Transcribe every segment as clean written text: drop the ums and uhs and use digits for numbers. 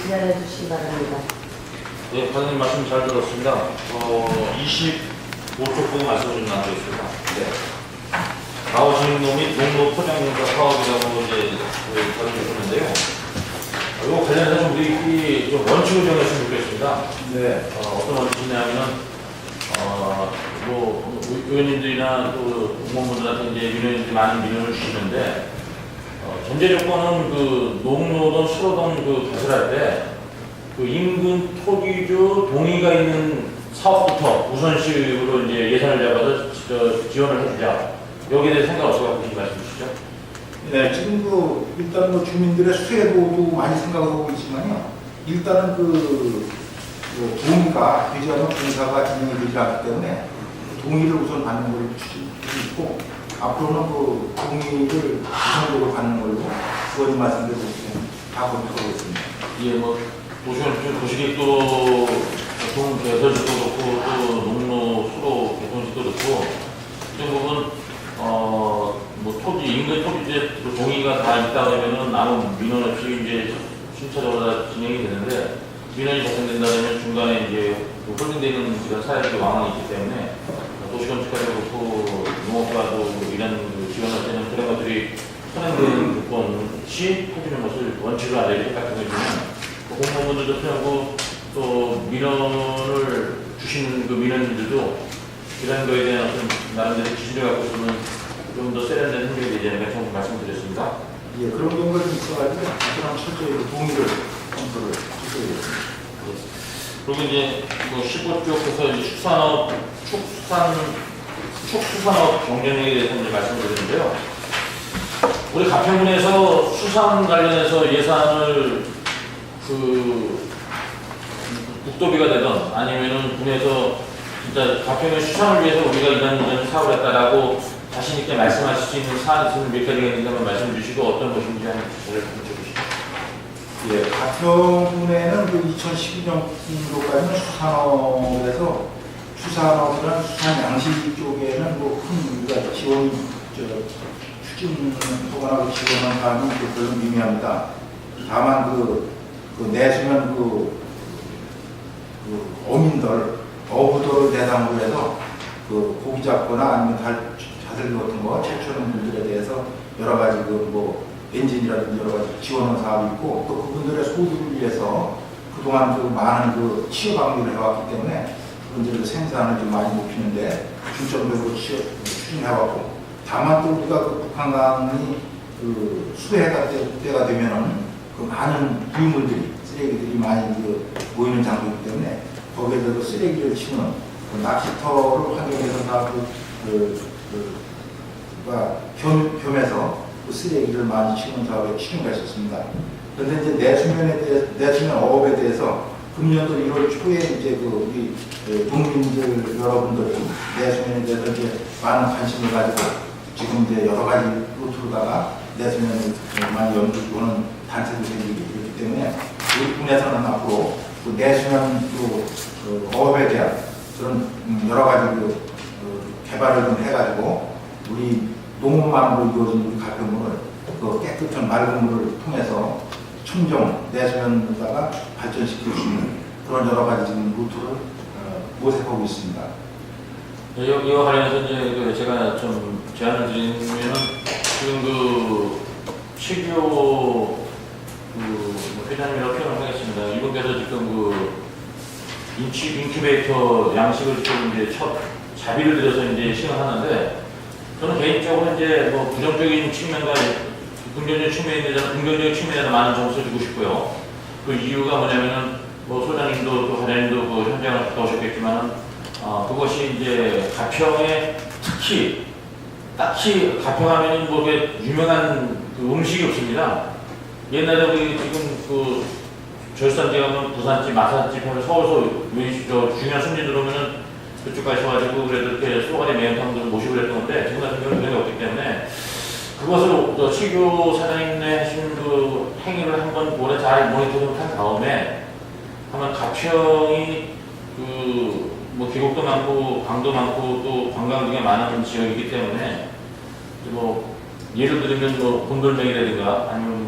진행해 주시기 바랍니다. 네, 과장님 말씀 잘 들었습니다. 25쪽 보고 말씀 좀 나누겠습니다. 네. 나오신 놈이 농로 포장용사 사업이라고 이제 전해주셨는데요. 이거 관련해서 좀 우리끼리 좀 원칙을 정했으면 좋겠습니다. 네. 어떤 원칙이냐면은, 의원님들이나 또 공무원분들한테 이제 민원인들이 많은 민원을 주시는데, 전제 조건은 그 농로든 수로든 그 개설할 때 그 인근 토지주 동의가 있는 사업부터 우선식으로 이제 예산을 잡아서 지원을 해주자. 여기에 대해 생각 어떻게 하고 계신지 말씀 주시죠. 네, 지금 일단 주민들의 수혜도도 많이 생각하고 있지만요. 일단은 동의가 되지 않은 공사가 진행이 되지 않기 때문에 동의를 우선 받는 걸로 있고, 앞으로는 동의를 우선적으로 받는 걸로 의원님 말씀대로 다 보도록 하겠습니다. 예, 도시계획도 개설지도 그렇고 또 농로 수로 개통지도 그렇고 이런 부분 토지 인근 토지에 동의가 다 있다 그러면은 아무 민원 없이 이제 순차적으로 다 진행이 되는데, 민원이 발생된다면 중간에 이제 홀딩되는 그런 사례들이 왕왕 있기 때문에 도시건축가도 그렇고 농업과도 이런 지원할 때는 그런 것들이 선행되는 조건 시 해주는 것을 원칙으로 알려주기 같은 거지만, 공무원분들도 필요하고 또 민원을 주시는 그 민원인들도 이런 거에 대한 어떤 나름대로 기준을 갖고 있으면 좀 더 세련된 행동이 되지 않을까 좀 말씀드렸습니다. 예, 그런 경우가 좀 있어가지고 그런 철저히 동의를 검토를 해주셔야겠습니다. 그리고 이제 15쪽에서 축수산업 경쟁력에 대해서 이제 말씀드리는데요. 우리 가평군에서 수산 관련해서 예산을 국도비가 되던 아니면은 군에서 진짜 가평의 수산을 위해서 우리가 이런 사업을 했다라고 자신있게 말씀하실 수 있는 사안이 있으면 몇 가지가 있는지 한번 말씀 주시고 어떤 것인지 한번 저를 좀 해주시죠. 예, 가평군에는 2012년도까지는 수산업에서 수산업이나 수산 양식 쪽에는 큰 우리가 지원, 추진 소관하고 지원한 사항이 별로 미미합니다. 다만 내수면 어부들을 대상으로 해서 고기 잡거나 아니면 자들 같은 거 채취하는 분들에 대해서 여러 가지 엔진이라든지 여러 가지 지원하는 사업이 있고, 또 그분들의 소득을 위해서 그동안 많은 취업 방류를 해왔기 때문에 그분들의 생산을 좀 많이 높이는데 중점적으로 추진해왔고, 다만 또 우리가 북한강이 수해가 때가 되면은 많은 유물들이 쓰레기들이 많이 모이는 장소이기 때문에 거기에서 쓰레기를 치는 낚시터를 활용해서 다 겸해서 쓰레기를 많이 치는 사업에 취임가 있었습니다. 그런데 이제 내수면 어업에 대해서 금년도 1월 초에 이제 우리 농민들 여러분들이 내수면에 대해서 이제 많은 관심을 가지고 지금 이제 여러 가지 루트로다가 내수면을 많이 연구하는 단체도 생기기 때문에 우리 군에서는 앞으로 내수면 어업에 대한 그런 여러 가지 개발을 좀 해가지고 우리 농업만으로 이루어진 우리 가평군을 깨끗한 맑은 물을 통해서 청정 내수면에다가 발전시킬 수 있는 그런 여러 가지 지금 루트를 모색하고 있습니다. 이와 관련해서 이제 제가 좀 제안을 드리면은 지금 최교 회장님이라고 표현을 하겠습니다. 이분께서 지금 인큐베이터 양식을 좀 이제 첫 자비를 들여서 이제 시행하는데, 저는 개인적으로 이제 부정적인 측면과 긍정적인 측면에서 많은 점수를 주고 싶고요. 그 이유가 뭐냐면은 소장님도 또 과장님도 현장을 갔다 오셨겠지만 그것이 이제 가평에 딱히 가평하면은 유명한 음식이 없습니다. 옛날에 우리 지금 절산지 가면 부산집, 마산집 하면 서울서 중요한 손님들 오면은 그쪽 가셔가지고 그래도 이렇게 소갈이 매운탕들을 모시고 그랬던 건데, 지금 같은 경우는 그런 게 없기 때문에 그것을 시교 사장님네 하신 행위를 한번 올해 잘 모니터링한 다음에 하면 가평이 계곡도 많고 강도 많고 또 관광객이 많은 지역이기 때문에 예를 들면 곤돌맹이라든가 아니면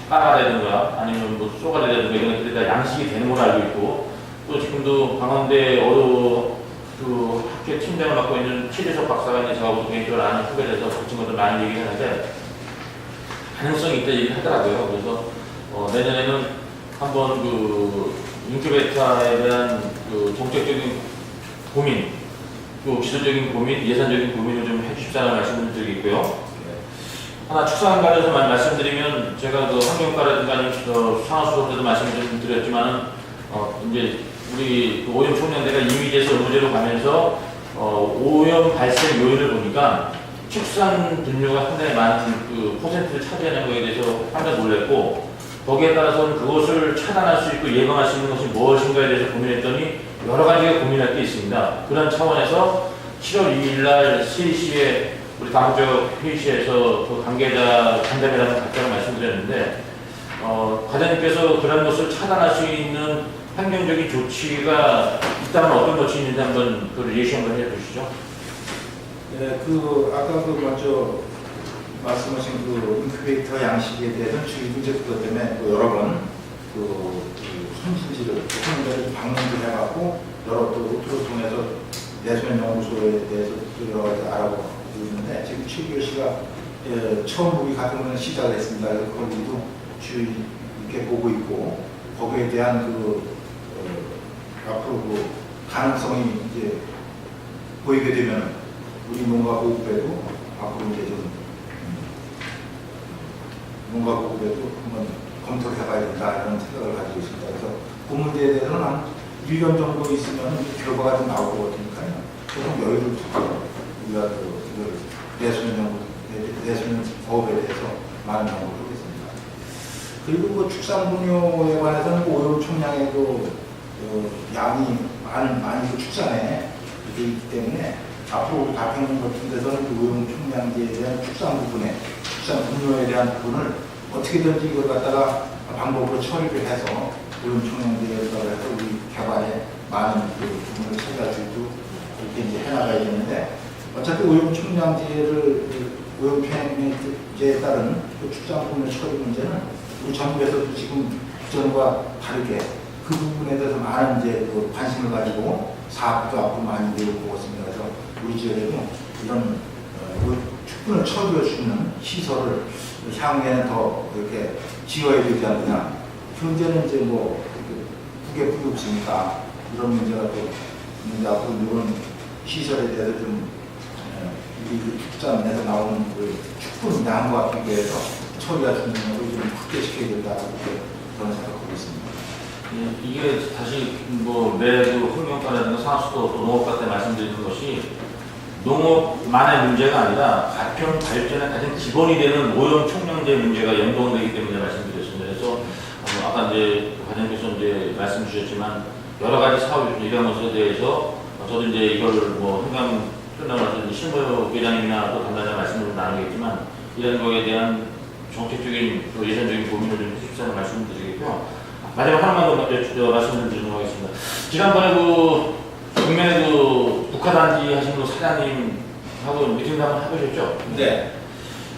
빠가라든가 아니면 뭐 쏘가리라든가 이런 것들이 다 양식이 되는 걸로 알고 있고, 또 지금도 강원대 어로 그 학회 팀장을 맡고 있는 최재석 박사가 이제 저하고 개인적으로 아는 후배라서 그 친구들 많이 얘기하는데 가능성이 있다 얘기를 하더라고요. 그래서 내년에는 한번 그 인큐베이터에 대한 그 정책적인 고민, 또 기술적인 고민, 예산적인 고민을 좀 해주십사는 말씀을 드리겠고요. 하나 축산 관련해서 말씀드리면, 제가 그 환경과라든가 아니면 상하수소 때도 말씀을 좀 드렸지만은 이제 우리 그 오염 총량대가 이미지에서 의무제로 가면서 오염 발생 요인을 보니까 축산 분류가 상당히 많은 그 퍼센트를 차지하는 것에 대해서 깜짝 놀랐고, 거기에 따라서는 그것을 차단할 수 있고 예방할 수 있는 것이 무엇인가에 대해서 고민했더니 여러 가지가 고민할 게 있습니다. 그런 차원에서 7월 2일 날 3시에 우리 다음적 회의실에서 그 관계자 간담회라는 각자가 말씀드렸는데, 과장님께서 그런 것을 차단할 수 있는 환경적인 조치가 있다면 어떤 것이 있는지 한번 그 예시 한번 해주시죠. 네, 그 아까 그 먼저 말씀하신 그 인큐베이터 양식에 대해서는 지금 이제 그것 때문에 그 여러 번그 손실지를 손실을 방문을 해갖고 여러 또 루트를 통해서 내수면 연구소에 대해서 또 여러 가지 알아보고 있는데, 지금 최규호 씨가 처음 우리 같은 경우는 시작을 했습니다. 그래서 거기도 주의 있게 보고 있고, 거기에 대한 앞으로 그 가능성이 이제 보이게 되면 우리 농가보호부에도 앞으로 이제 좀 농가보호부에도 한번 검토를 해봐야 된다 이런 생각을 가지고 있습니다. 그래서 그 문제에 대해서는 한 1년 정도 있으면 결과가 좀 나올 것 같으니까요. 조금 여유를 두고 우리가 내수면 사업에 대해서 많은 연구를 하고 있습니다. 그리고 그 축산분뇨에 관해서는 그 오염 총량의 양이 많이 그 축산에 되어 있기 때문에 앞으로 우리 가평 같은 데서는 그 오염 총량제에 대한 축산 분뇨에 대한 부분을 어떻게든지 이걸 갖다가 방법으로 처리를 해서 오염 총량제에 따라서 우리 개발에 많은 그 부분을 차지할 수 있도록 이렇게 이제 해나가야 되는데, 어차피 오염 총량제에 따른 그 축산 분뇨 처리 문제는 우리 정부에서도 지금 그전과 다르게 그 부분에 대해서 많은 이제 그 관심을 가지고 사업도 앞으로 많이 내어보고 있습니다. 그래서 우리 지역에도 이런 축분을 처리할 수 있는 시설을 향후에는 더 이렇게 지어야 되지 않느냐. 현재는 이제 뭐 국외 뿐이 없으니까 이런 문제가 또 있는데, 앞으로 이런 시설에 대해서 좀 우리 축산에서 나오는 그 축분 양과 비교해서 처리할 수 있는 것을 좀 확대시켜야 된다고 저는 생각하고 있습니다. 이게 다시 뭐 매도 환경과라든가 상하수도 또 농업과 때 말씀드리는 것이 농업만의 문제가 아니라 가평 발전의 가장 기본이 되는 오염 총량제 문제가 연동되기 때문에 말씀드렸습니다. 그래서 아까 이제 과장님께서 이제 말씀 주셨지만 여러 가지 사업을 일하는 것에 대해서 저도 이제 이걸 뭐 현감 끝나고 나서 실무회장님이나 또 담당자 말씀을 나누겠지만 이런 거에 대한 정책적인 또 예산적인 고민을 좀 해주십사는 말씀을 드리겠고요. 마지막 하나만 더 말씀을 드리도록 하겠습니다. 지난번에 그 국내 그 북한단지 하신 그 사장님하고 미팅도 한번 해보셨죠? 네.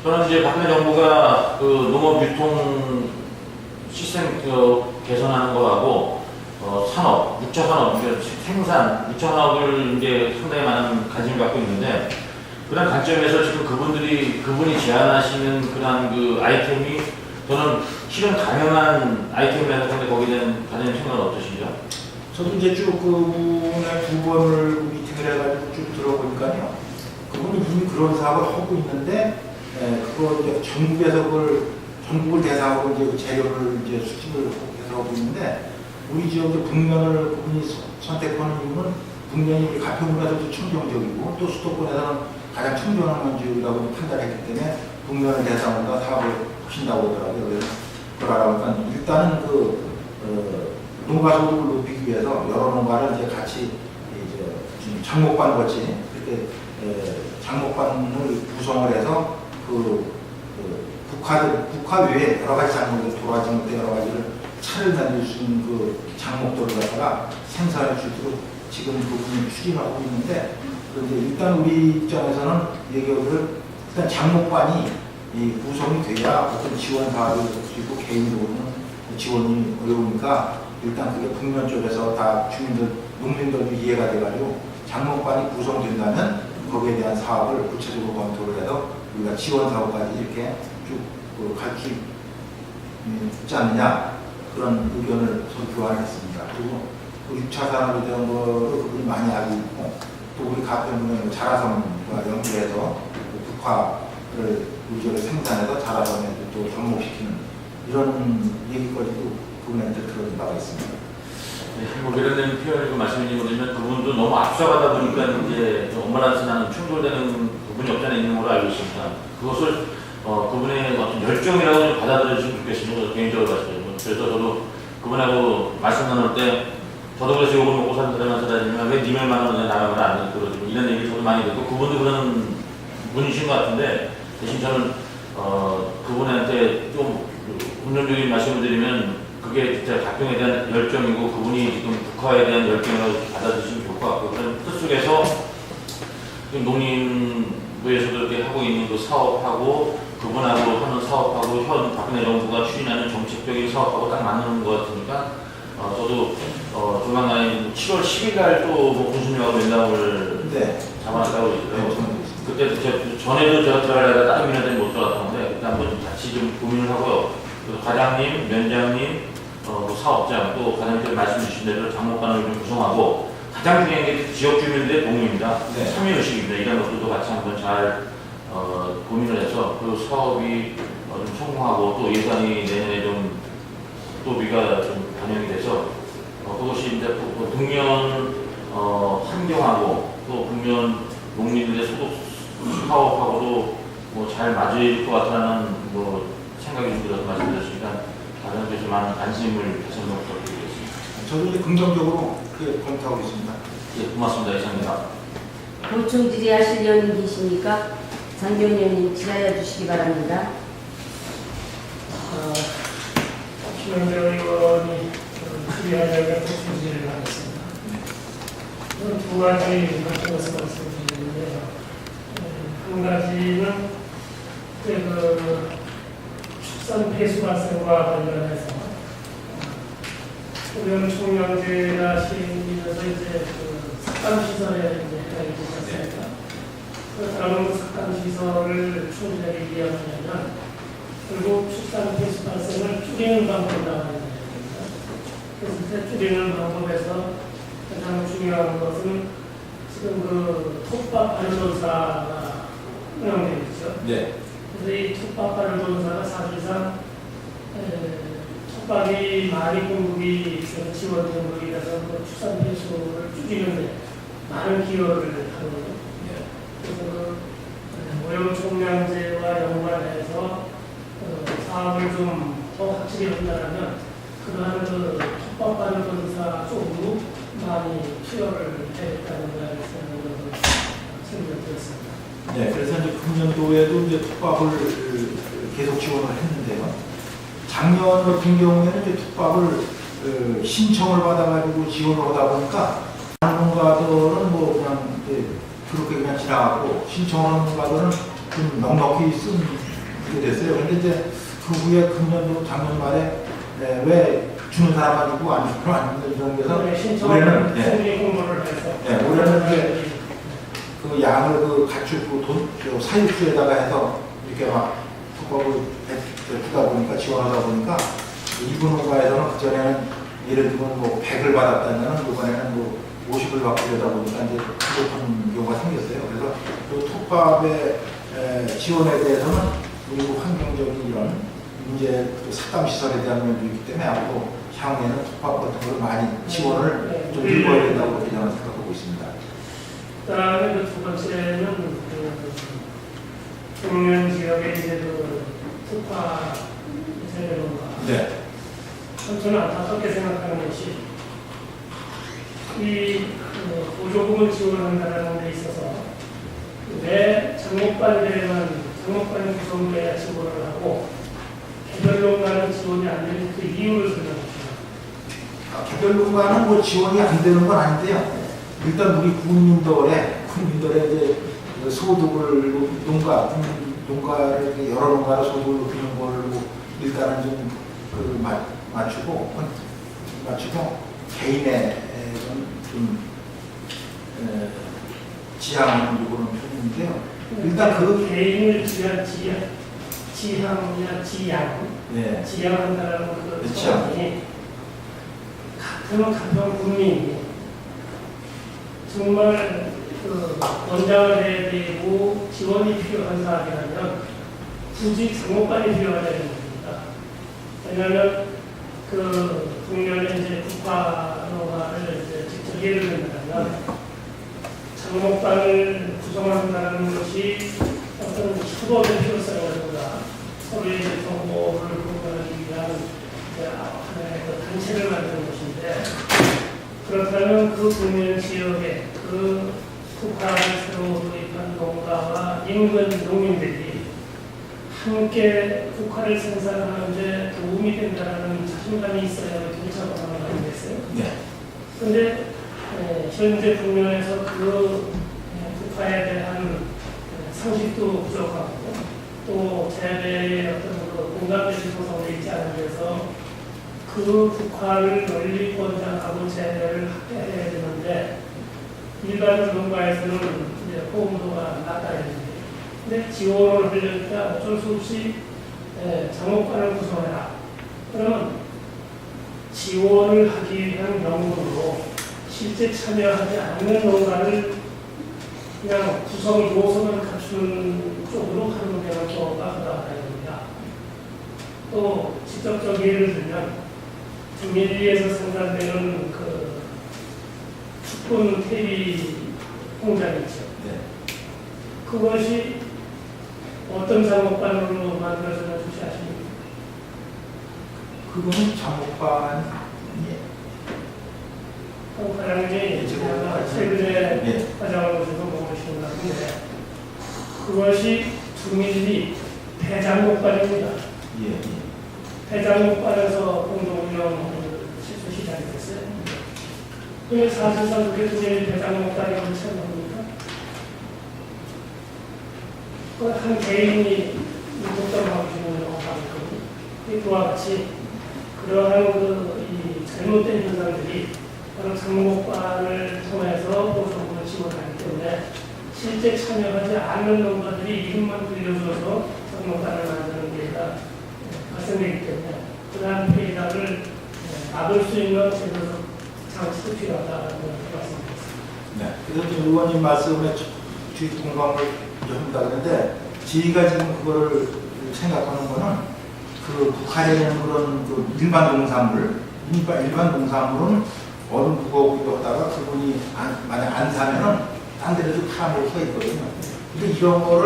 저는 이제 박근혜 정부가 그 농업 유통 시스템 개선하는 거하고 산업, 육차 산업, 생산, 육차 산업을 이제 상당히 많은 관심을 갖고 있는데, 그런 관점에서 지금 그분이 제안하시는 그런 그 아이템이 저는 실현 가능한 아이템이라고 하는데 거기에 대한 과장님 생각은 어떠신가요? 저도 이제 쭉 그분의 두 번을 미팅을 해가지고 쭉 들어보니까요. 그분이 이미 그런 사업을 하고 있는데, 그걸 이제 전국을 대상으로 이제 재료를 이제 수집을 해서 하고 있는데, 우리 지역의 북면을 그분이 선택하는 이유는 북면이 우리 가평군에서도 청정적이고 또 수도권에서는 가장 청정한 지역이라고 판단했기 때문에 북면을 대상으로 사업을 하신다고 하더라고요. 그래서 그걸 알아보니까 일단은 농가 소득을 높이기 위해서 여러 농가를 이제 같이 이제 장목반 같이 이렇게 장목반을 구성을 해서 국화 외에 여러 가지 작물들, 도라지 등 여러 가지를 차를 다닐 수 있는 그 작목들을 갖다가 생산할 수 있도록 지금 그분이 추진하고 있는데, 그런데 일단 우리 입장에서는 얘기를 일단 장목반이 이 구성이 돼야 어떤 지원 사업이 있고 개인적으로는 지원이 어려우니까 일단 그게 북면 쪽에서 다 주민들, 농민들도 이해가 돼가지고 장목반이 구성된다면 거기에 대한 사업을 구체적으로 검토를 해서 우리가 지원 사업까지 이렇게 쭉 갈 수 있지 않느냐 그런 의견을 서로 교환했습니다. 그리고 그 6차 산업에 대한 거를 그분이 많이 알고 있고 또 우리 가평군의 자라섬과 연계해서 국화를 우리 쪽에 생산해서 자라섬에 또 접목시키는 이런 얘기까지도 그분한테 들은 바가 있습니다. 네, 뭐 이런 표현을 좀 말씀드리면 그분도 너무 앞서가다 보니까 이제 엄마랑서는 충돌되는 부분이 없지 않아 있는 걸로 알고 있습니다. 그것을 그분의 어떤 열정이라고 좀 받아들여주시면 좋겠습니다. 개인적으로 봤을 때. 그래서 저도 그분하고 말씀 나눌 때 저도 그래서 욕을 먹고 사는 사람이지만 왜 님을 만나면 나가면 안 되고 이런 얘기 저도 많이 듣고 그분도 그런 분이신 것 같은데 대신 저는 그분한테 좀 긍정적인 말씀을 드리면 그게 진짜 가평에 대한 열정이고 그분이 지금 국가에 대한 열정이라고 받아들이시면 좋을 것 같고 그런 뜻 속에서 지금 농림부에서도 이렇게 하고 있는 그 사업하고 그분하고 하는 사업하고 현 박근혜 정부가 추진하는 정책적인 사업하고 딱 맞는 것 같으니까 저도 조만간에 7월 10일 날 또 군수님하고 면담을 네. 잡아놨다고 있어요. 그때 전에도 제가 들어가려다 다른 민원들이 못 들어갔는데 그때 한번 같이 좀 고민을 하고요. 과장님, 면장님, 사업장 또 과장님께서 말씀 주신 대로 장목반을 좀 구성하고 가장 중요한 게 지역 주민들의 동의입니다. 네. 참여의식입니다. 이런 것들도 같이 한번 잘 고민을 해서 그 사업이 좀 성공하고 또 예산이 내년에 좀 국도비가 좀 반영이 돼서 그것이 이제 북면 환경하고 또 북면 농민들의 소득 사업하고도 뭐 잘 맞을 것 같다는 뭐 생각이 좀 들어서 말씀드렸으니까 과장님께서 많은 관심을 다시 한번 부탁드리겠습니다. 저도 이제 긍정적으로 그렇게 검토하고 있습니다. 예, 고맙습니다. 이상입니다. 보충 질의하실 의원님 계십니까? 장기현 의원님 질의해 주시기 바랍니다. 김영대 의원이 질의하려면 보충 질의를 하겠습니다. 두 가지 관점에서 말씀드리는데요. 한 가지는 그 축산 폐수 발생과 관련해서 오염 총량제가 시행되면서 이제 그 삭감 시설에 이제 해당이 되지 않습니까? 그렇다면 그 삭감 시설을 충분하게 이해하려면 결국 축산 폐수 발생을 줄이는 방법을 나와야 됩니다. 그래서 줄이는 방법에서 가장 중요한 것은 지금 그 톱밥 발전사가 운영되어 있죠. 네. 그래서 이 톱밥 발전사가 사실상 톱밥이 많이 공급이 지원됨으로 인해서 그 축산 폐수를 줄이는데 많은 기여를 하거든요. 그래서 그 오염 총량제와 연관해서 사업을 좀 더 확실히 한다면 그러한 그 톱밥 발전사 쪽으로 많이 투여를 해야겠다는 생각을 드렸습니다. 네, 그래서 이제 금년도에도 이제 톱밥을 계속 지원을 했는데요. 작년 같은 경우에는 이제 톱밥을 신청을 받아가지고 지원을 하다 보니까 농가들은 뭐 그냥 이제 그렇게 그냥 지나가고 신청하는 농가들은 좀 넉넉히 쓰게 됐어요. 근데 이제 그 후에 금년도 작년 말에 왜 주는 사람만 있고 안 주는 사람 안 주는 데서 올해는 승리 공모를 해서 올해는 이제 그 양을 그 갖추고 사육수에다가 해서 이렇게 막 톱밥을 주다 보니까 지원하다 보니까 일부 농가에서는 그전에는 예를 들면 뭐 100을 받았다면 이번에는 뭐 50을 받고 그러다 보니까 이제 부족한 경우가 생겼어요. 그래서 그 톱밥의 지원에 대해서는 그리고 환경적인 이런 문제 삭감 시설에 대한 면도 있기 때문에 앞으로 향후에는 톱밥 같은 걸 많이 지원을 좀 늘려야 된다고 그렇게 저는 생각하고 있습니다. 그다음에 그 두 번째는 그 동면 지역의 이제 그 특화 세대론가. 네. 저는 안타깝게 생각하는 것이 이 보조금을 지원한다는 데 있어서 왜 장목반대에만 장목반 구성돼야 지원을 하고 개별농가는 지원이 안 되는 그 이유를 설명합니다. 개별농가는 뭐 지원이 안 되는 건 아닌데요. 일단 우리 국민들의 이제 소득을 농가 농가를 이렇게 여러 농가를 소득을 높이는 걸로 일단은 좀그 맞추고 개인의 좀 지향하는 요구는 편인데요. 일단 그 개인을 지향이나 예. 지향한다라는 그 지향. 소문이 같은 국민이 정말 그 권장을 해야 되고 지원이 필요한 사람이라면 굳이 장목관이 필요하다는 겁니다. 왜냐하면 그 국면에 이제 국가농가를 이제 직접 예를 들면 장목관을 구성한다는 것이 어떤 협업의 필요성이라든가 서로의 정보를 공유하기 위한 하나의 그 단체를 만드는 것인데, 그렇다면 그 국면 지역에 그 국가를 새로 도입한 농가와 인근 농민들이 함께 국화를 생산하는 데 도움이 된다는 자신감이 있어야 경찰 방안을 아니겠어요? 네. 그런데 현재 국면에서 그 국화에 대한 상식도 부족하고 또 재배의 어떤 그 공감대도 구성되어 있지 않은 데서 그 국화를 널리 권장하고 재배를 확대해야 되는데 일반 농가에서는 이제 호응도가 낮아야 됩니다. 근데 지원을 하려니까 어쩔 수 없이 장목관을 구성해라. 그러면 지원을 하기 위한 명목으로 실제 참여하지 않는 농가를 그냥 구성 요소만 갖추는 쪽으로 하는 경우가 허다합니다. 또 직접적 예를 들면 밀리에서 생산되는 그 축분 퇴비 공장이 있죠. 네. 그것이 어떤 작업반으로 만들어졌는지 혹시 아십니까? 그거는 장목반이 과장님이 제가 최근에 과장을 오셔서 모시고 나는데 그것이 두밀리 대장목반입니다. 대장목반에서 공동운영을 최초 시작이 됐어요. 그런데 사실상 그게 두밀리 대장목반이 그렇지 않습니까? 한 개인이 독점하고 있는 영업하는 그와 같이 그러한 이 잘못된 현상들이 바로 장목관을 통해서 보조금을 지원하기 때문에 실제 참여하지 않는 농가들이 이름만 들려줘서 장목관을 만드는 데가 발생되기 때문에 그러한 피해자를 막을 수 있는 제도적 장치도 필요하다는 말씀드렸습니다. 네. 그래서 의원님 말씀에 주의 공감을 합니다. 그런데 저희가 지금 그거를 생각하는 거는 그 북한에는 그런 그 일반 농산물은 어느 무거우기도 하다가 그분이 만약 안 사면은 딴 데에도 파먹을 수가 있거든요. 근데 이런 거를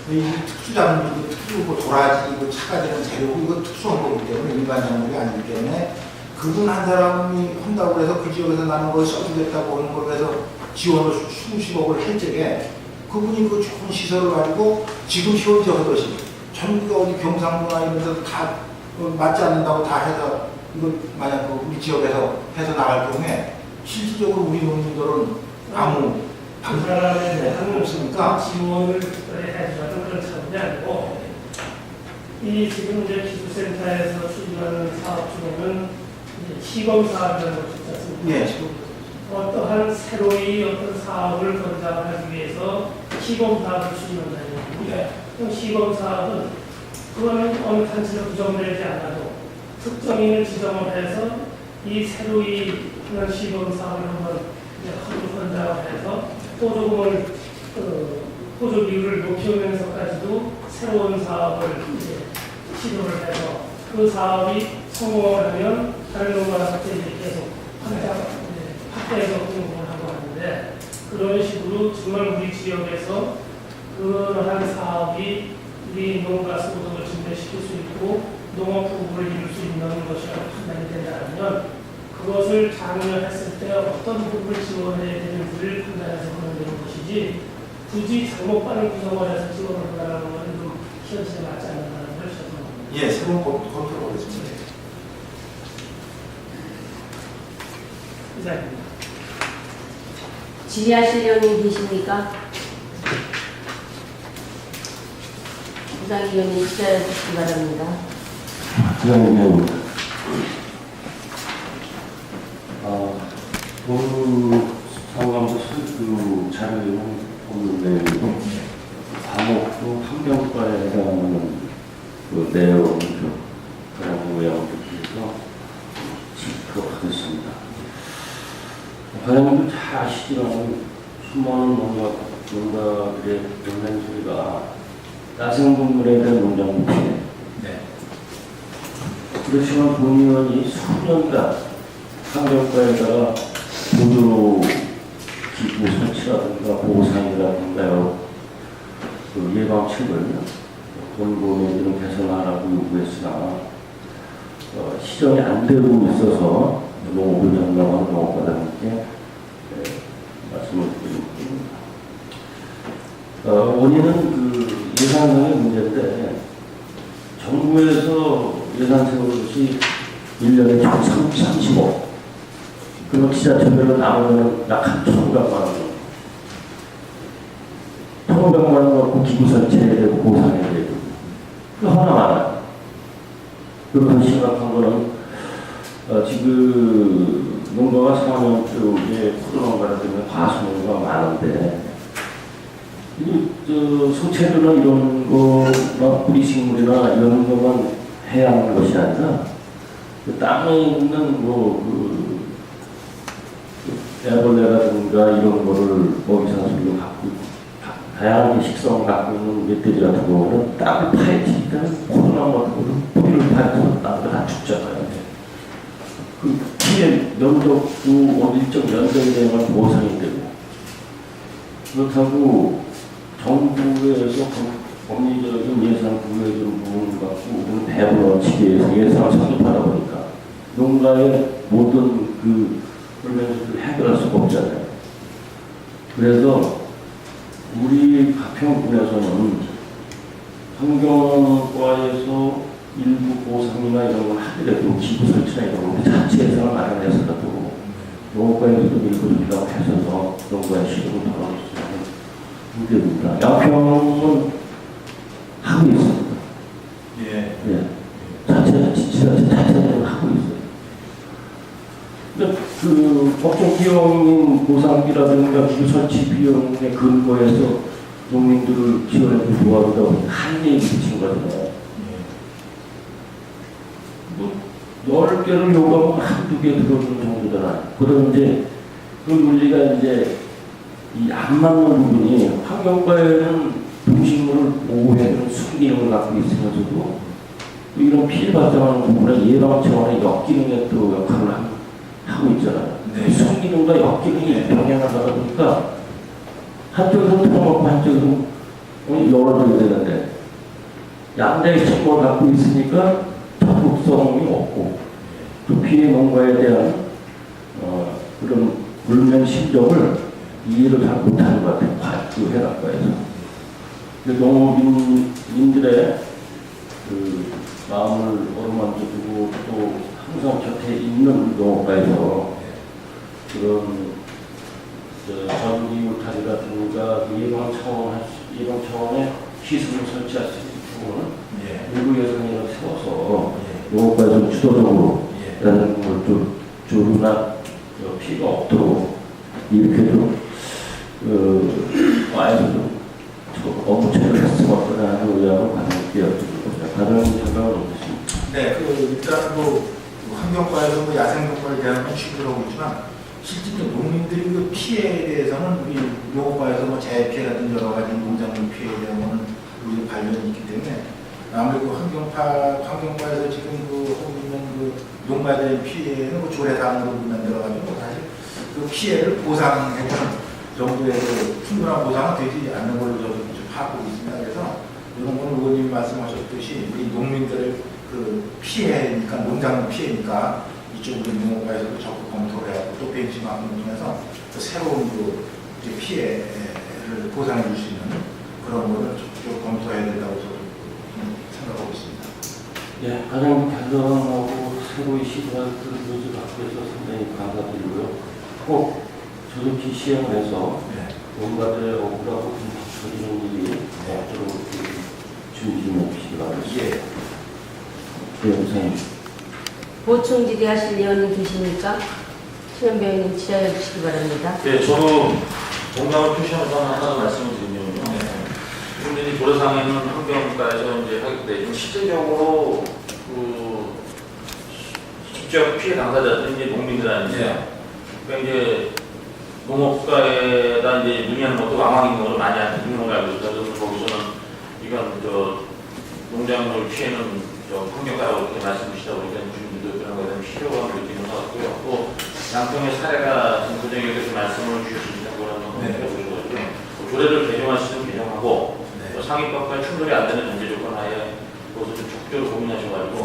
이 특수작물, 특수 도라지, 차가 되는 재료, 이거 특수한 거기 때문에 일반 작물이 아니기 때문에 그분 한 사람이 한다고 해서 그 지역에서 나는 걸 써주겠다고 하는 걸 해서 지원을 수십억을 할 적에 그분이 그 좋은 시설을 가지고 지금 현재 하듯이 전국에 어디 경상도나 이런 데서 다 맞지 않는다고 다 해서 이거 만약 우리 지역에서 해서 나갈 경우에 실질적으로 우리 농민들은 아무 사람에 대한 없으니까 지원을 특별히 해주자는 그런 차원이 아니고 이 지금 이제 기술센터에서 추진하는 사업 중에는 시범 사업이라는 것이 있지 않습니까? 네. 어떠한 새로이 어떤 사업을 건장하기 위해서 시범 사업을 추진한다는 겁니다. 그럼 시범 사업은 그거는 어느 단체로 구성되지 않아도 특정인을 지정을 해서 이 새로이 하는 시범 사업을 한번 건장을 해서 보조금을 보조 비율을 높이면서까지도 새로운 사업을 이제 시도를 해서 그 사업이 성공을 하면 다른 농가한테 계속 확대해서 공부를 하고 하는데 그런 식으로 정말 우리 지역에서 그러한 사업이 우리 농가 소득을 증대시킬 수 있고 농업 부분을 이룰 수 있는 것이라고 판단이 된다면 그것을 장려했을 때 어떤 부분을 지원해야 되는지를 판단해서 하면 되는 것이지 굳이 장목반을 구성을 해서 지원을 한다는 것은 좀 현실에 맞지 않는다는 걸 저는 예, 새로운 검토를 하겠습니다. 이상입니다. 질의하실 의원님 계십니까? 부상위원님 기자해 주시기 바랍니다. 부장님, 오늘 상감도 그 자료에는 오늘 내용도 과목도 환경과에 해당하는 그 내용을 좀 그런 모양을 해서 짚도록 하겠습니다. 과장님도 잘 아시지만 수많은 농가들의 논란 소리가 야생동물에 대한 농장 피해. 네. 그렇지만 본의원이 수년간 환경과에다가 보조 기구 설치라든가 보상이라든가 그 예방책을 권고 내지는 개선하라고 요구했으나 시정이 안 되고 있어서 농업을 전담하는 농업과장님께 말씀을 드립니다. 원인은 그 예산상의 문제인데 정부에서 예산 세우는 것이 1년에 총 30억. 그럼 지자체별로 나오면 약 한 1,500만 원. 1,500만 원 갖고 기구 설치해야 되고 보상해야 되고. 그 하나만. 그리고 더 심각한 거는 지금 농가가 4년 쪽에 포도농가라 때문에 과수농가가 많은데 소체류나 이런 거, 막 뿌리식물이나 이런 것만 해야 하는 것이 아니라 그 땅에 있는 애벌레라든가 이런 거를 먹이사슬로 갖고 다양한 식성을 갖고 있는 멧돼지 같은 경우는 땅을 파헤치니까 코로나 같은 거는 뿌리를 파헤쳐서 땅을 다 죽잖아요. 그 피해 면적도 일정 면적에 대한 보상이 되고 그렇다고 정부에서 법리적인 예산 구획적인 부분을 갖고 우리는 배분 원칙에 의해서 예산을 성립하다 보니까 농가의 모든 그 불면증을 해결할 수가 없잖아요. 그래서 우리 가평군에서는 환경과에서 일부 보상이나 이런 걸 하더라도 기부 설치나 이런 걸 자체 예산을 마련해서라도 농업과에서도 밀고 들라고 해서 농가의 시름을 덜어줄 수 있는 문제입니다. 양평은 하고 있습니다. 예. 예. 지자체 자체는 하고 있어요. 근데 그 법적 비용인 보상비라든가 기부 설치 비용의 근거에서 농민들을 지원해서 도와준다고 한계에 미친 거잖아요. 뭐 10개를 요구하면 한두 개 들어주는 정도잖아요. 그런데 그 논리가 이제 이 안 맞는 부분이 환경과에는 동식물을 보호해주는 순기능을 갖고 있으면서도 이런 피해 발생하는 부분에 예방 차원의 역기능의 또 역할을 하고 있잖아요. 네. 순기능과 역기능이 병행하다 보니까 한쪽에서 틀어먹고 한쪽에서 열어줘야 되는데 양자의 측면을 갖고 있으니까 적극성이 없고 그 피해 농가에 대한 그런 물면 심정을 이해를 잘 못하는 것 같아요. 그 해당과에서. 농민들의 그 마음을 어루만져주고 또 항상 곁에 있는 농가에서 그런 전기 울타리라든가 예방 차원의 시설을 설치할 수 있는 부분은 일부 예산을 세워서 농가에서 주도적으로 라는 걸 조루나 피해가 없도록 이렇게 좀 와이드 좀 업무체를 했으면 어떠냐 하는 의향을 가볍게 여쭤보고요. 다른 생각은 없으십니까? 네, 일단 환경과에서 야생동물에 대한 취급을 하고 있지만 실질적으로 농민들이 그 피해에 대해서는 우리 농업과에서 재해피해라든지 여러 가지 농작물 피해에 대한 거는 우리 관련이 있기 때문에 아무래도 환경과에서 지금 하고 있는 농가에 대한 피해는 조례상으로 만들어가지고 사실 그 피해를 보상해주는 정도의 충분한 보상은 되지 않는 걸로 저도 파악하고 있습니다. 그래서 이런 건 의원님 말씀하셨듯이 우리 농민들의 그 피해니까 농작물 피해니까 이쪽으로 농업과에서도 적극 검토를 해야 하고 또 벤치마킹을 통해서 또 새로운 피해를 보상해 줄 수 있는 그런 거를 적극 검토해야 된다고 저도 생각하고 있습니다. 예, 가장 개선하고 새로이 시도할 그런 것을 갖고 있어서 상당히 감사드리고요. 꼭 조속히 시행을 해서 농가들의 억울하고 불법적인 일이 없도록 준비 좀 해주시기 바랍니다. 예. 네, 선생님. 보충 질의하실 의원님 계십니까? 최현배 의원님 질의해 주시기 바랍니다. 네, 저도 공감을 표시하면서 하나 말씀을 드리면요. 국민들이 고려상에는 환경과에서 이제 하기 때문에 실질적으로 그 직접 피해 당사자들은 이제 농민들 아니냐. 그러니까 이제 농업가에다 이제 문의하는 것도 왕왕인 것을 많이 하는 걸 알고 있어서 거기서는 이건 농작물 피해는 환경가라고 이렇게 말씀하시다 보니까 주민들도 그런 거에 대한 필요감을 느끼는 것 같고요. 또 양평의 사례가 지금 부정에서 말씀을 주셨습니다. 그거는 보셔가지고 조례를 개정하시는 개정하고 또 상위법과 충돌이 안 되는 전제 조건 하에 그것을 좀 적극적으로 고민하셔가지고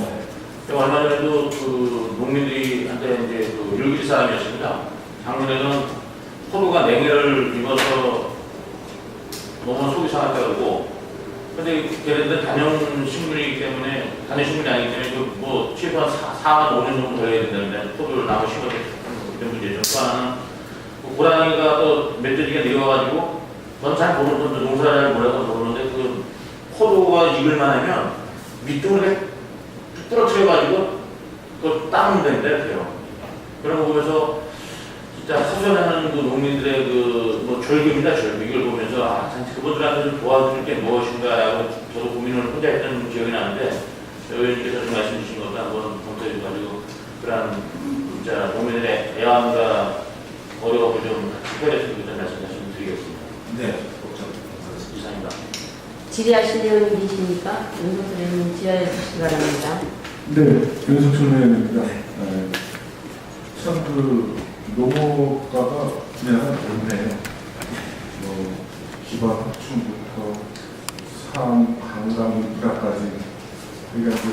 얼마 전에도 그 농민들이한테 이제 그 율길 사람이었습니다. 작년에는 포도가 냉해를 입어서 너무 속이 상했다 그러고 근데 걔네들 단연식물이기 때문에 단연식물이 아니기 때문에 뭐 최소한 4만 5년 정도 더 해야 된다는데 포도를 나무 심어서 이런 문제죠. 또 하나는 고라니가 또 멧돼지가 내려와가지고 전 잘 모르는 농사를 잘 몰라서 모르는데 그 포도가 익을만 하면 밑둥을 부러뜨려가지고 그걸 따면 된대요. 그런 거 보면서 진짜 사전하는 그 농민들의 그 절규입니다. 절규 이걸 보면서 참 그분들한테 좀 도와줄 게 무엇인가라고 저도 고민을 혼자 했던 기억이 나는데 의원님께서 좀 말씀 주신 것도 한번 검토해가지고 그런 진짜 농민들의 애환과 어려움을 좀 해결했으면 좋겠다는 말씀 드리겠습니다. 네. 이상입니다. 질의하실 의원님 계십니까? 윤석열 의원님 질의해 주시기 바랍니다. 네, 윤석철 의원입니다. 참 농업가가 분야가 넓네요. 기반 확충부터 관광 부가까지 그러니까 그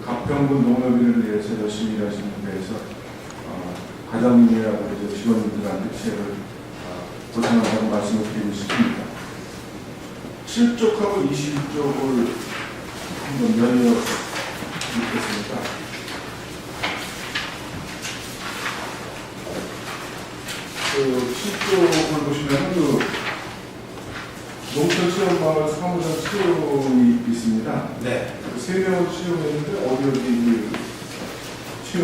가평군 농업인을 위해서 열심히 일하시는 데에서 과장님이라고 직원들한테 피해를 보상한다고 말씀을 드리고 싶습니다. 7쪽하고 20쪽을 한번 연이어 읽겠습니다. 그 7쪽을 보시면 농촌체험마을 사무장 체험이 있습니다. 네. 세 명을 채용했는데 어디 채용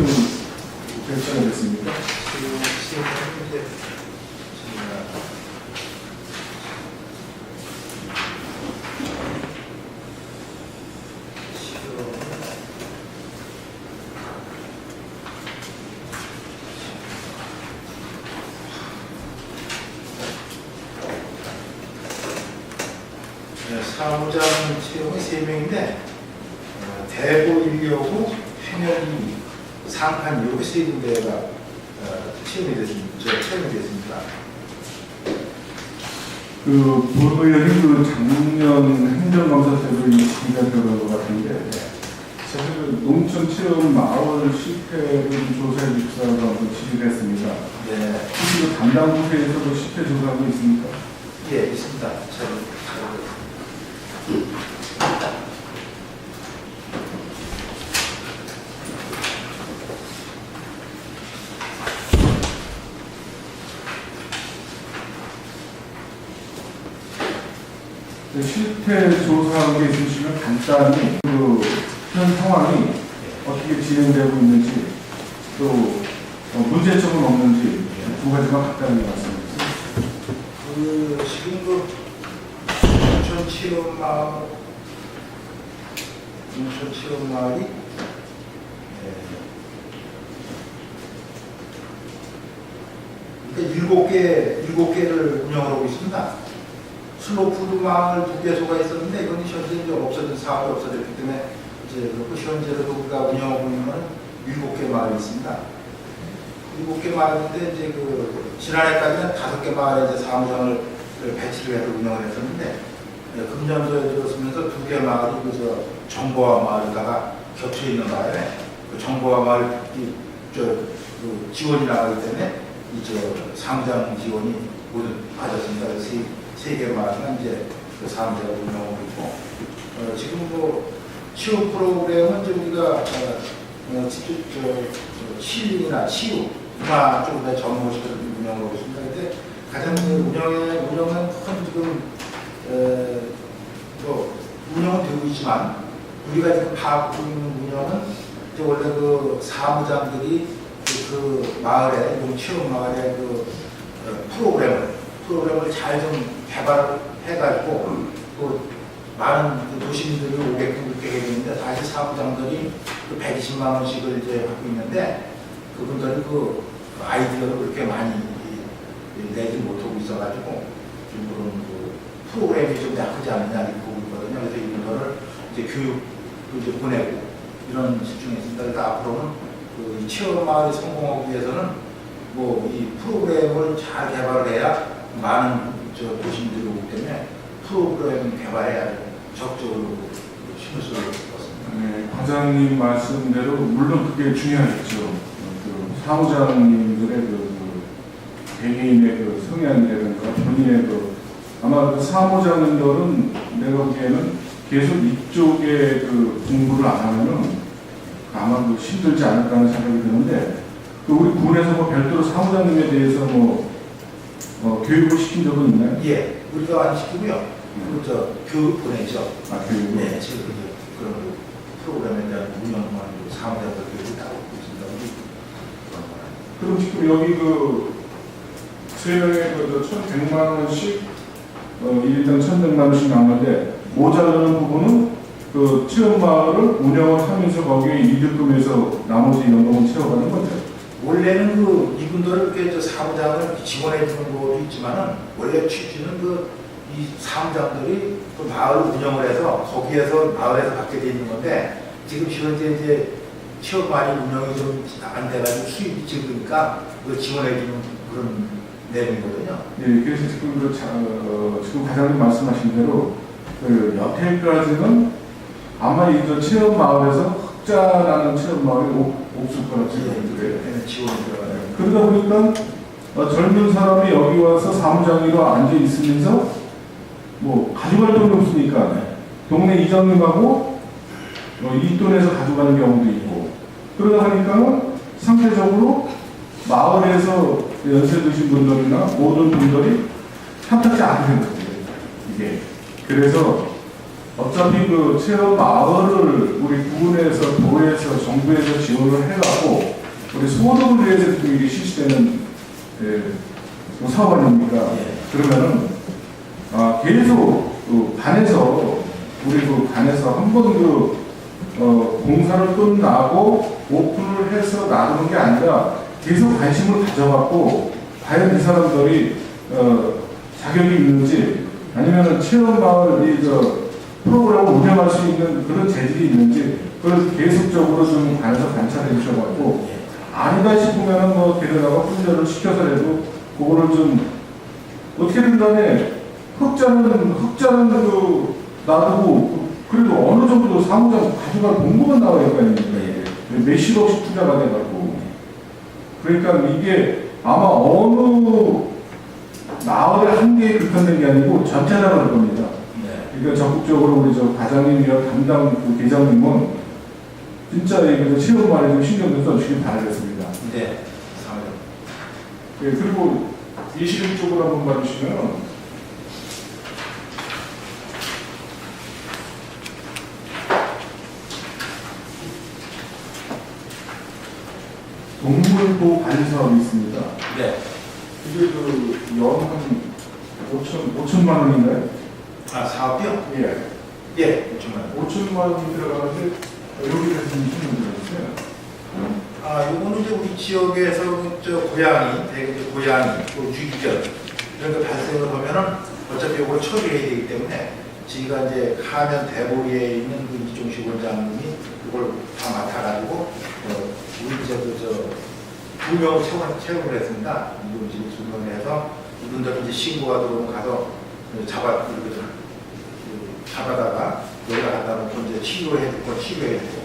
결정이 됐습니까? 사무장 채용이 3명인데 대구 1려고 행연이 상판 이렇게 3군데가 채용이 됐습니다. 그 부의원이 작년 행정감사 때도 이 얘기가 들어간 것 같은데 사실 농촌 체험 마을 실패를 조사해 주시라고 한번 지시를 했습니다. 네. 혹시 담당 부서에서도 실패 조사하고 있습니까? 예, 있습니다. 실태 조사하는 게 있으시면 간단히 현 상황이 어떻게 진행되고 있는지 또 문제점은 없는지 두 가지만 간단히 말씀해 주세요. 지금 농촌 체험마을이 그러니까 7개를 운영하고 있습니다. 슬로푸드 마을 2개소가 있었는데 이건 현재 이제 없어진 사업이 없어졌기 때문에 이제 현재로 우리가 운영하고 있는 건 7개 마을이 있습니다. 7개 마을인데 이제 지난해까지는 5개 마을에 이제 사무장을 배치를 해서 운영을 했었는데 금년도에 들어서면서 2개 마을이 정보화 마을에다가 겹쳐 있는 바람에 정보화 마을 지원이 나가기 때문에 사무장 지원이 모두 빠졌습니다. 그래서 3개 마을은 이제 사무장을 운영하고 있고 지금 치유 프로그램은 이제 우리가 치유나 치유 문화 쪽에 전문시설을 운영하고 있습니다. 근데 가장 운영은 큰 지금 운영은 되고 있지만 우리가 지금 파악하고 있는 운영은 이제 원래 그 사무장들이 그 마을에 체험 마을에 그 프로그램을 잘 좀 개발해가지고 그 많은 그 도시민들이 오게끔 그렇게 해야 되는데 사실 사무장들이 그 120만 원씩을 이제 갖고 있는데 그분들이 그 아이디어를 그렇게 많이 내지 못하고 있어가지고 좀 그런 그 프로그램이 좀 약하지 않느냐 이렇게 보고 있거든요. 그래서 이분들을 이제 교육도 이제 보내고 이런 집중에 있습니다. 그래서 앞으로는 그 체험 마을이 성공하기 위해서는 뭐 이 프로그램을 잘 개발을 해야 많은 도시민들이 오기 때문에 프로그램 개발해야 적극적으로 신호수를 얻습니다. 네, 과장님 말씀대로 물론 그게 중요하겠죠. 그 사무장님들의 그 개개인의 그 성향이라든가 본인의 그 아마 그 사무장님들은 내가 보기에는 계속 이쪽에 그 공부를 안 하면은 아마 그 힘들지 않을까 하는 생각이 드는데 그 우리 군에서 뭐 별도로 사무장님에 대해서 뭐 교육을 시킨 적은 있나요? 예, 우리가 안 시키고요. 그 교육 보내죠. 아, 교육을? 네, 지금 그런 프로그램에 대한 운영만 사무장들 교육을 따로 하고 있습니다. 그럼 지금 여기 그 세 명의 그 1,100만 원씩 1인당 1,100만 원씩 나오는데 모자라는 부분은 그 체험마을을 운영을 하면서 거기에 이득금에서 나머지 연금을 채워가는 거죠. 원래는 그 이분들을 이렇게 사무장을 지원해 주는 것도 있지만은 원래 취지는 이 사무장들이 그 마을 운영을 해서 거기에서 마을에서 받게 돼 있는 건데 지금 현재 이제 체험마을이 운영이 좀 안 돼가지고 수입이 적으니까 그걸 지원해 주는 그런 내용이거든요. 예, 그래서 지금 지금 과장님 말씀하신 대로 그 여태까지는 아마 이 체험 마을에서 흑자라는 체험 마을이 없을 거라 생각해요. 지원이 들어가요. 그러다 보니까 젊은 사람이 여기 와서 사무장으로 앉아 있으면서 뭐 가져갈 돈이 없으니까 동네 이장님하고 이돈에서 가져가는 경우도 있고 그러다 보니까 상대적으로 마을에서 연세 드신 분들이나 모든 분들이 탐탁지 않게 된 거예요. 이게 그래서 어차피 그 체험 마을을 우리 군에서 도에서 정부에서 지원을 해갖고 우리 소득을 위해서 이게 실시되는 사업 아닙니까? 그러면은 계속 그 반에서 우리 그 반에서 한 번 공사를 끝나고 오픈을 해서 놔두는 게 아니라 계속 관심을 가져갖고 과연 이 사람들이 자격이 있는지 아니면 체험마을 프로그램을 운영할 수 있는 그런 재질이 있는지 그걸 계속적으로 좀 관해서 관찰해 주셔갖고 아니다 싶으면 뭐 데려다가 훈련을 시켜서라도 그거를 좀 어떻게든 간에 흑자는 그 놔두고 그래도 어느 정도 사무장 가져갈 공부가 나와야 할 거 아닙니까? 몇십억씩 투자가 돼갖고 그러니까 이게 아마 어느 마을의 한계에 급한된 게 아니고 전체다 그럴 겁니다. 그러니까 적극적으로 우리 과장님이나 담당 그 계장님은 진짜 이거 체험만에 좀 신경 좀 써주시길 바라겠습니다. 네, 사무장. 예, 그리고 21쪽으로 한번 봐주시면 동물보호 관리 사업이 있습니다. 네. 이게 연 5천만 원인가요? 사업이요? 예. 예, 5천만 5천만 원이 들어가는데 여기 대해서 좀 설명 드려주세요. 요거는 이제 우리 지역에서 고양이, 대개 고양이, 또 유기견 이런 거 발생을 하면은 어차피 요걸 처리해야 되기 때문에 저희가 이제 하면 대보리에 있는 그 이종식 원장님이 그걸 다 맡아가지고 우리 2명을 채용을 했습니다. 이종식 2명을 해서 이분들 이제 신고가 들어오면 가서 잡아다가 여기다 갖다 놓고 이제 치료해줄 거 치료해주고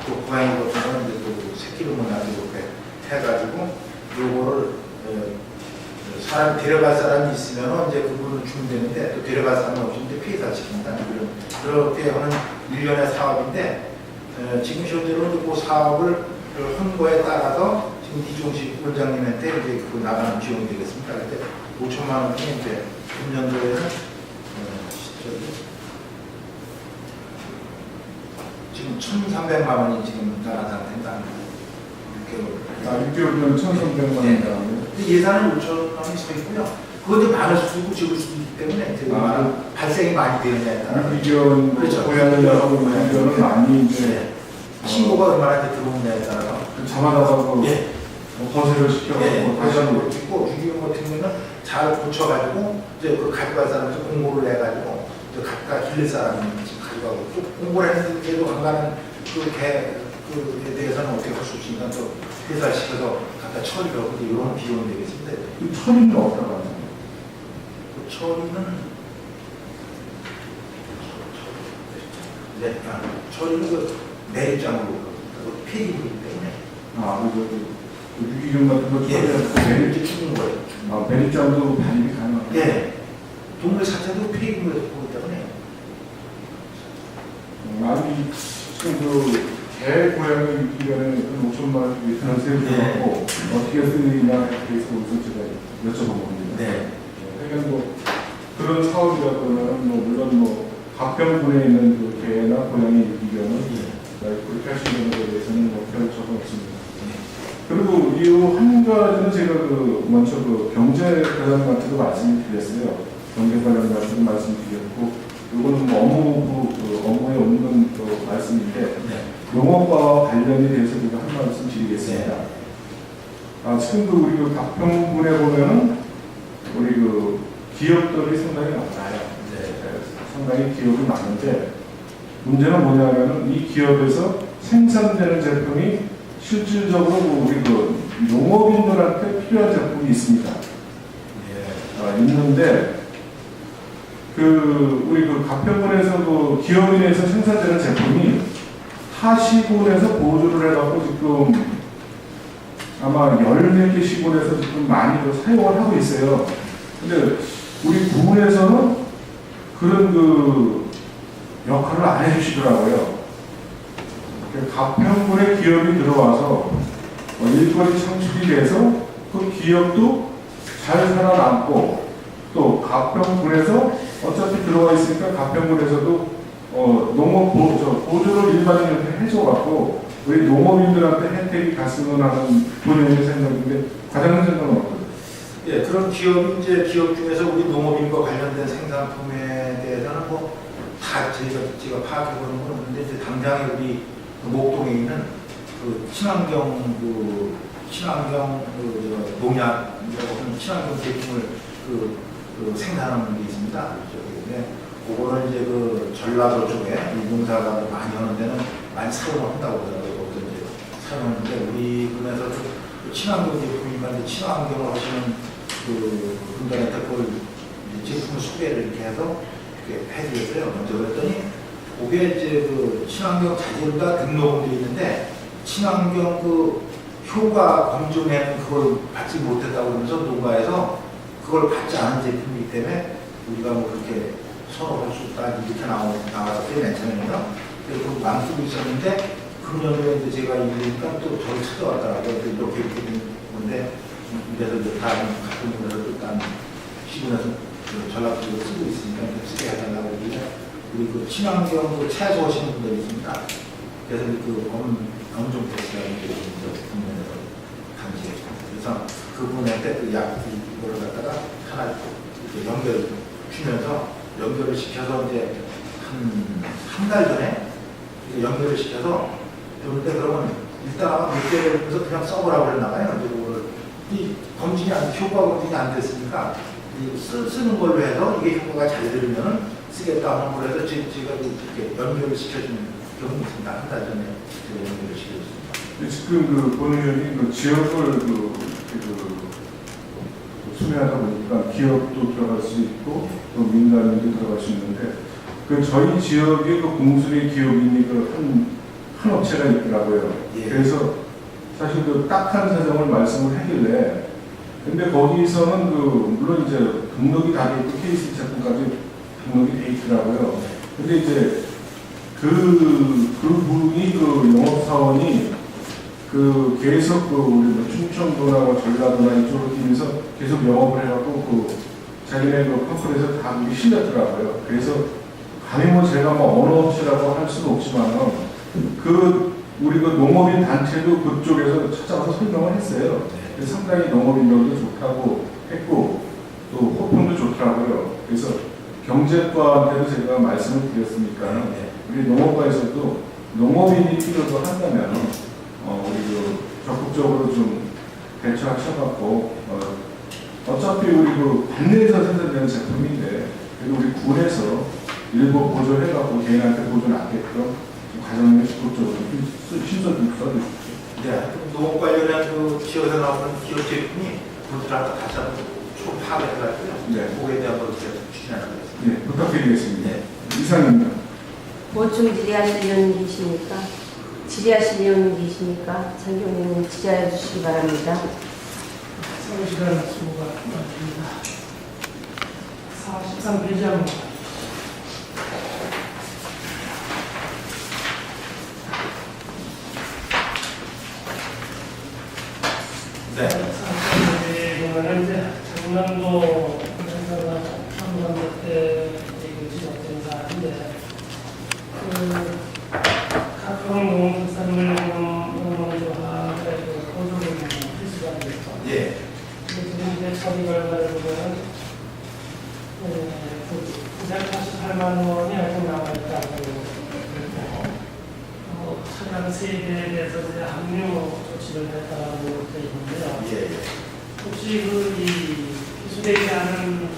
또 고양이 같은 거는 이제 또 새끼를 놔두고 이렇게 해가지고 요거를 사람 데려갈 사람이 있으면 이제 그분을 주면 되는데 또 데려갈 사람이 없으면 이제 폐사 시킨다. 그렇게 하는 일련의 사업인데 지금 현재로는 그 사업을 한 거에 따라서 지금 이종식 원장님한테 이제 그 나가는 비용이 되겠습니다. 그때 5천만 원이 이제 금년도에는 지금 1,300만 원이 지금 나간 상태입니다. 6개월. 6개월이면 1,300만 원이다. 예산은 5천 원이 서 있고요. 그것도 많을 수도 있고 적을 수도 있기 때문에 이제 발생이 많이 되느냐에 따라 유기견, 그렇죠. 고양이하고 유기견은 많이 이제 신고가 얼마나 이제 들어오느냐에 따라서 잡아다가 예. 거세를 시켜서 다시 다시 한번 있고 유기견 같은 경우는 잘 고쳐가지고 이제 그 가져갈 사람한테 공고를 해가지고 이제 각각 길릴 사람이 지금 가져가고 또 공고를 했는데도 안 가는 그에 대해서는 어떻게 할 수 없으니까 또 회사시켜서 갖다 처리를 하고 이제 이런 비용이 되겠습니다. 이 처리는 어디다가 하나요? 그 처리는 네, 처리는 그 내입장으로 그 폐기물이기 때문에 유기견 같은 거 처리해서 이렇게 죽는 거예요. 매립장도 반입이 가능합니다. 예, 동물 자체도 폐기물에서 보기 때문에 아니 지금 개, 고양이 유기견에 한 5천만 원 예산을 세우고 어떻게 쓰느냐에 대해서 우선 제가 여쭤본 겁니다. 네. 그러니까 그런 사업이라거나 물론 각병군에 있는 그 개나 고양이 유기견은 그렇게 할 수 있는 것에 대해서는 별 적은 없습니다. 그리고 이 한 가지는 제가 먼저 경제과장님한테도 말씀을 드렸어요. 경제과장님한테도 말씀드렸고, 이거는 업무에 없는 말씀인데, 농업과 관련에 대해서 제가 한 말씀 드리겠습니다. 지금도 우리 가평군에 보면은 우리 기업들이 상당히 많아요. 상당히 기업이 많은데 문제는 뭐냐면은 이 기업에서 생산되는 제품이 실질적으로 우리 농업인들한테 필요한 제품이 있습니다. 있는데 우리 가평군에서 기업인에서 생산되는 제품이 타시군에서 보조를 해갖고 지금 아마 14개 시군에서 지금 많이 사용을 하고 있어요. 근데 우리 부문에서는 그런 역할을 안 해주시더라고요. 가평군에 기업이 들어와서 일거리 창출이 돼서 그 기업도 잘 살아남고 또 가평군에서 어차피 들어와 있으니까 가평군에서도 농업 보조를 일반인한테 해줘갖고 우리 농업인들한테 혜택이 갔으면 하는 본인의 생각인데 과장님 생각은 어떠세요? 예, 그런 기업 중에서 우리 농업인과 관련된 생산품에 대해서는 다 제가 파악해보는 건 없는데 이제 당장에 우리 목동에 있는 친환경 농약이라고 하는 친환경 제품을 생산하는 게 있습니다. 그거는 이제 전라도 쪽에 농사가 많이 하는 데는 많이 사용을 한다고 하더라고요. 거기서 이제 사용하는데 우리 그래서 친환경 제품이니까 이제 친환경을 하시는 분들한테 그걸 제품을 소개를 이렇게 해서 이렇게 해드렸어요. 먼저 그랬더니 그게 이제 친환경 자재가 등록은 돼 있는데 친환경 효과 검증에는 그걸 받지 못했다고 그러면서 농가에서 그걸 받지 않은 제품이기 때문에 우리가 그렇게 선호할 수 없다 이렇게 나왔었어요. 맨 처음에는요. 그래서 그걸 망쓰고 있었는데 금년도에 이제 제가 이러니까 또 저를 찾아왔더라고요. 이렇게 된 건데 그래서 이제 다른 같은 분에서 또 다른 시군에서 전략적으로 쓰고 있으니까 쓰게 해달라고 그러길래 우리 친환경 채소 하시는 분들이 있습니다. 그래서 엄종 테스트라는 게 국면에서 감지했고 그래서 그분한테 이거를 갖다가 하나 이렇게 연결을 시켜서 이제 한 달 전에 연결을 시켜서 그런데 그러면 일단 몇 개를 해서 그냥 써보라고 그랬나봐요. 이 효과 검증이 안 됐으니까 쓰는 걸로 해서 이게 효과가 잘 들으면 쓰겠다 하는 걸로 해서 제가 이렇게 연결을 시켜주는 경우가 있습니다. 한 달 전에 제가 연결을 시켜줬습니다. 지금 본의원이 지역을 수매하다 보니까 기업도 들어갈 수 있고 또 민간인도 들어갈 수 있는데 저희 지역에 공수리 기업인이 한 업체가 있더라고요. 예. 그래서 사실 딱한 사정을 말씀을 하길래 근데 거기서는 물론 이제 등록이 다 돼 있고 케이스 제품까지 등록이 돼 있더라고요. 근데 이제 분이 영업사원이 계속 우리 충청도나 전라도나 이쪽으로 뛰면서 계속 영업을 해갖고 자기네 펌플에서 다 우리 실렸더라고요. 그래서 감히 제가 어느 업체라고 할 수는 없지만 우리 그 농업인 단체도 그쪽에서 찾아와서 설명을 했어요. 그래서 상당히 농업인들도 좋다고 했고 또 호평도 좋더라고요. 그래서 경제과한테도 제가 말씀을 드렸으니까 우리 농업과에서도 농업인이 필요도 한다면 우리 그 적극적으로 좀 대처하셔갖고 어차피 우리 그 국내에서 생산되는 제품인데 그래도 우리 군에서 일부 보조해갖고 개인한테 보조를 안 하게끔 가정에 적극적으로 신설 좀 써주십시오. 네, 농업 관련한 그 지역에서 나오는 기업 제품이 그들한테 다시 한번 총 파악해가지고요. 네. 그거에 대한 것을 제가 추진하는 거겠습니다. 네, 부탁드리겠습니다. 네. 이상입니다. 보충 질의하실 의원님 계십니까? 질의하실 의원님 계십니까? 장경 의원님 질의해 주시기 바랍니다. 성실한 수고가 많습니다. 43페이지 한번. 네. 43페이지 보면은 이제 작년도 생산과 참관도 때 지적된 사안인데 각종 농산물 농농조합의 보조를 필수가 되죠. 예. 지금 이제 처리 결과를 보면 988만 원이 아직 남아있다고 차량 세대에 대해서 이제 합류 조치를 했다고 되어 있는데요. 예. 혹시 이 기술되지 않은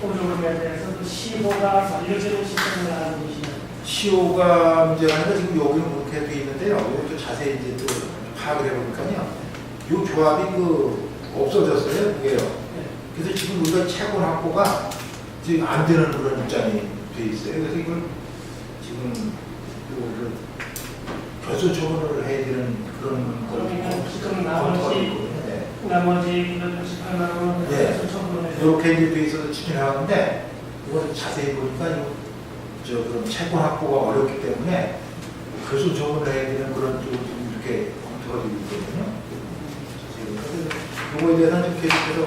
보조금에 대해서 시보가 완료제로 시스템을 하는 것이냐? 시효가 문제가 아니라 지금 여기는 그렇게 돼 있는데요. 이것도 자세히 이제 또 파악을 해보니까요. 이 조합이 없어졌어요. 그게요. 네. 그래서 지금 우리가 채권 확보가 지금 안 되는 그런 입장이 돼 있어요. 그래서 이걸 지금 결손 처분을 해야 되는 그런 그러면 지금 네. 나머지 288만 원 네. 처분을 해서 이렇게 이제 돼 있어서 진행하는데 이걸 자세히 보니까 그런 채권 확보가 어렵기 때문에 결손 처분을 해야 되는 그런 쪽으로 지금 이렇게 검토가 되고 있거든요. 이거에 대해서는 지금 계속해서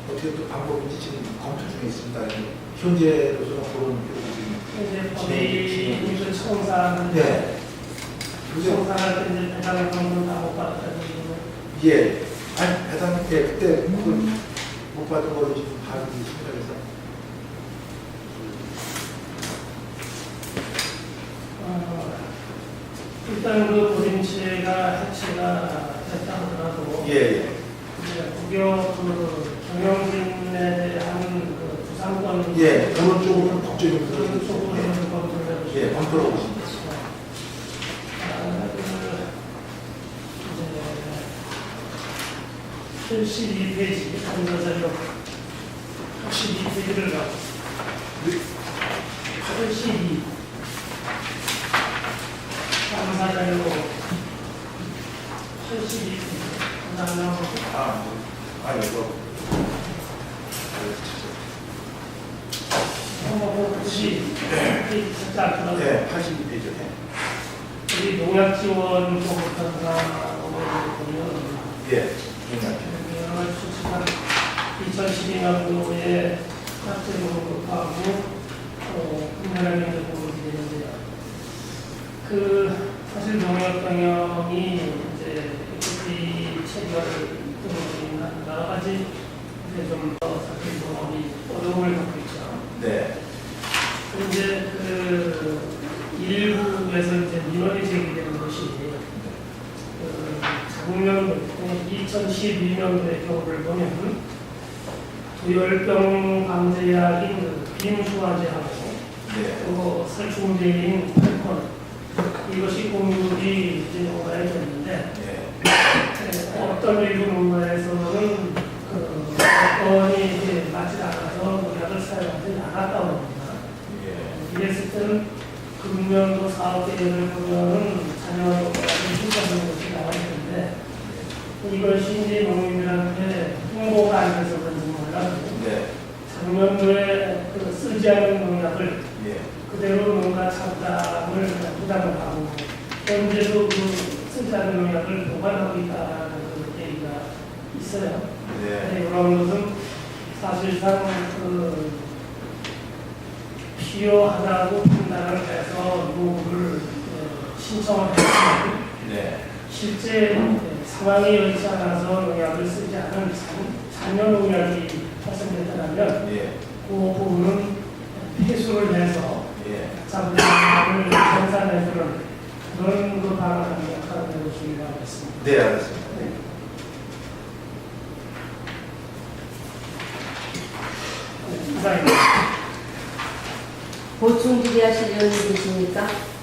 어떻게 또 방법인지 지금 검토 중에 있습니다. 현재로서는 그런 이제 법이 청산 네. 청산할 때 이제 배당 정도 다못 받았다는 예. 아니, 배당 때 그때 못 받은 거로 지금 받기 시작해서. 일단 그 보림체가 해체가 됐다 하더라도 예. 이제 국역 경영진에 대한 부상권 예. 그런 쪽으로는 법적인 그런 부분이 쪽으로는 검토를 해보시죠. 예, 검토를 보십니다. 이제 72페이지 감사자료 82페이지를 가 82 감사자료 82페이지 감사합니다. 이거. 혹시 살짝 들어서 네, 82페이지. 우리 농약 지원 쪽부터 보면 예. 여러 가지 수치가 2012년도에 학생으로 하고 국내라는 쪽으로 되는데요. 사실 농약 경영이 이제 에코피 체결 등 여러 가지 좀 사실 농업이 어려움을 겪고 있죠. 네. 그런데 일부에서 이제 민원이 제기되는 것이 작년 2012년도의 경우를 보면 두열병 방제약인 빔수화제하고 네. 또 살충제인 팔콘 이것이 공급이 이제 농가에 됐는데 어떤 일부 농가에서는 여건이 이제 맞지 않아서 농약을 사용하지 않았다고 합니다. 이랬을 때는 금년도 사업 계획을 보면은 자녀 농가를 출자하는 것이 나와 있는데 이것이 이제 농민들한테 홍보가 안 돼서 그런지 몰라도 작년도에 쓰지 않은 농약을 그대로 농가 차감을 부담을 하고 현재도 쓰지 않은 농약을 보관하고 있다는 얘기가 있어요. 그런 것은 사실상 필요하다고 판단을 해서 요구를 신청을 했지만 네. 실제 상황에 여의치 않아서 농약을 쓰지 않은 잔여 농약이 발생됐다면 예. 그 부분은 폐수를 해서 예. 자본을 생산해주는 그런 그 방안을 하는 것을 말했습니다. 네, 알겠습니다. 이상입니다. 보충 질의하실 의원님 계십니까?